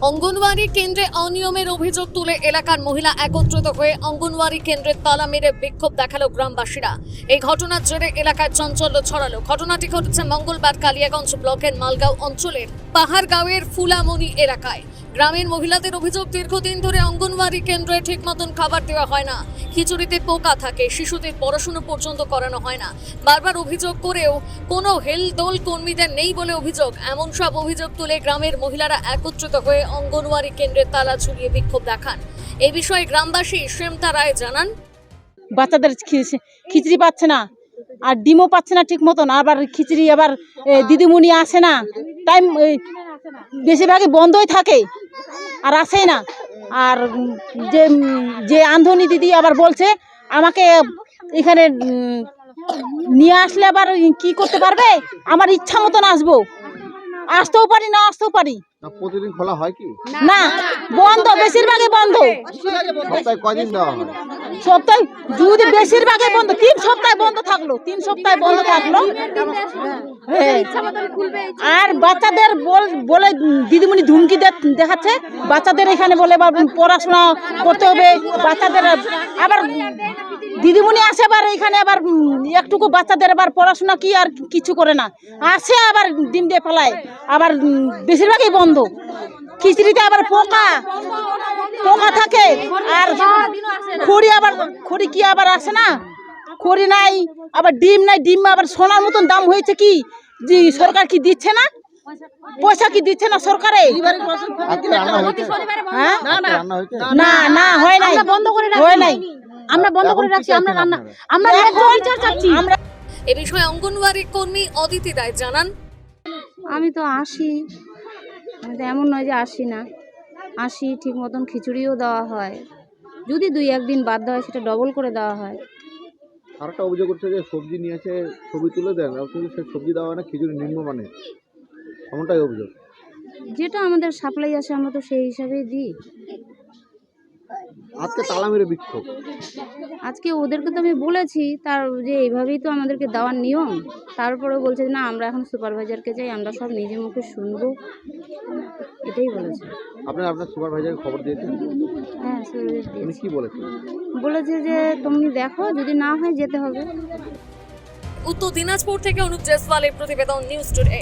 অঙ্গনওয়াড়ি কেন্দ্রে অনিয়মের অভিযোগ তুলে এলাকার মহিলা একত্রিত হয়ে অঙ্গনওয়াড়ি কেন্দ্রে তালা মেরে বিক্ষোভ দেখালো গ্রামবাসীরা। এই ঘটনার জেরে এলাকায় চাঞ্চল্য ছড়ালো। ঘটনাটি ঘটেছে মঙ্গলবার কালিয়াগঞ্জ ব্লকের মালগাঁও অঞ্চলের পাহাড়গাঁওয়ের ফুলামণি এলাকায়। গ্রামের মহিলাদের অভিযোগ, দীর্ঘদিন ধরে অঙ্গনওয়াড়ি কেন্দ্রে ঠিক মতন খাবার দেওয়া হয় না, খিচুড়িতে পোকা থাকে, শিশুদের পড়াশোনা পর্যন্ত করানো হয় না। বারবার অভিযোগ করেও কোনো হেলদোল কর্মীদের নেই বলে অভিযোগ। এমন সব অভিযোগ তুলে গ্রামের মহিলারা একত্রিত হয়ে অঙ্গনওয়াড়ি কেন্দ্রের তালা ঝুলিয়ে বিক্ষোভ দেখান। এই বিষয়ে গ্রামবাসী শ্যামতা রায় জানান, বাচ্চাদের খিচুড়ি পাচ্ছে না, আর ডিমও পাচ্ছে না ঠিক মতন, আবার খিচুড়ি আবার দিদিমণি আসে না, টাইম বেশিরভাগই বন্ধই থাকে আর আসেই না। আর যে আন্ধনি দিদি আবার বলছে আমাকে এখানে নিয়ে আসলে আবার কি করতে পারবে, আমার ইচ্ছা মতন আসবো, আসতেও পারি না আসতেও পারি। প্রতিদিন খোলা হয় কি? না, বন্ধ, বেশিরভাগই বন্ধ। সপ্তাহে কয়দিন দেওয়া হয়? সপ্তাহে যদি বেশিরভাগই বন্ধ, 3 সপ্তাহ বন্ধ থাকলো, 3 সপ্তাহ বন্ধ থাকলো। আর বাচ্চাদের বলে দিদিমণি ধুমকি দেখাচ্ছে, বাচ্চাদের এখানে বলে পড়াশোনা করতে হবে। বাচ্চাদের আবার দিদিমণি আসে, আবার এখানে আবার একটুকু বাচ্চাদের আবার পড়াশোনা কি আর কিছু করে না, আসে আবার ডিম দিয়ে ফেলায়, আবার বেশিরভাগই বন্ধ। খিচুড়িতে আবার পোকা থাকে, আর খড়ি কি আবার আসে না, খড়ি নাই, আবার ডিম নাই, ডিম আবার সোনার মতন দাম হয়েছে। কি যে সরকার কি দিচ্ছে না, পয়সা কি দিচ্ছে না সরকারে? হ্যাঁ, না না হয় নাই, হয় নাই, আমরা বন্ধ করে রাখছি। আমরা এ বিষয়ে অঙ্গনওয়াড়ি কর্মী অদিতি রায় জানান, আমি তো আসি, আমি তো এমন নয় যে আসি না, আসি ঠিক মতন খিচুড়িও দেওয়া হয়, যদি 2-1 দিন বাদ দেওয়া হয় সেটা ডবল করে দেওয়া হয়। আরেকটা অভিযোগ করছে যে সবজি নিয়ে এসে ছবি তুলে দেন, কিন্তু সেই সবজি দেওয়া হয় না, খিচুড়ি নিম্নমানের, এমনটাই অভিযোগ। যেটা আমাদের সাপ্লাই আসে আমরা তো সেই হিসাবেই দিই। আজকে তালা মেরে বিক্ষোভ, আজকে ওদেরকে তো আমি বলেছি তার যে এইভাবেই তো আমাদেরকে দেওয়ার নিয়ম, তারপরেও বলছে যে না আমরা এখন সুপারভাইজারকে চাই, আমরা সব নিজে মুখে শুনবো, এটাই বলেছে। আপনার সুপারভাইজারকে খবর দিয়েছেন? হ্যাঁ, সুপারভাইজার উনি দিয়েছে, কি বলেছেন? বলেছে যে তুমি দেখো, যদি না হয় যেতে হবে। উত্তর দিনাজপুর থেকে অনুপ জয়সওয়ালের প্রতিবেদন, নিউজ টুডে।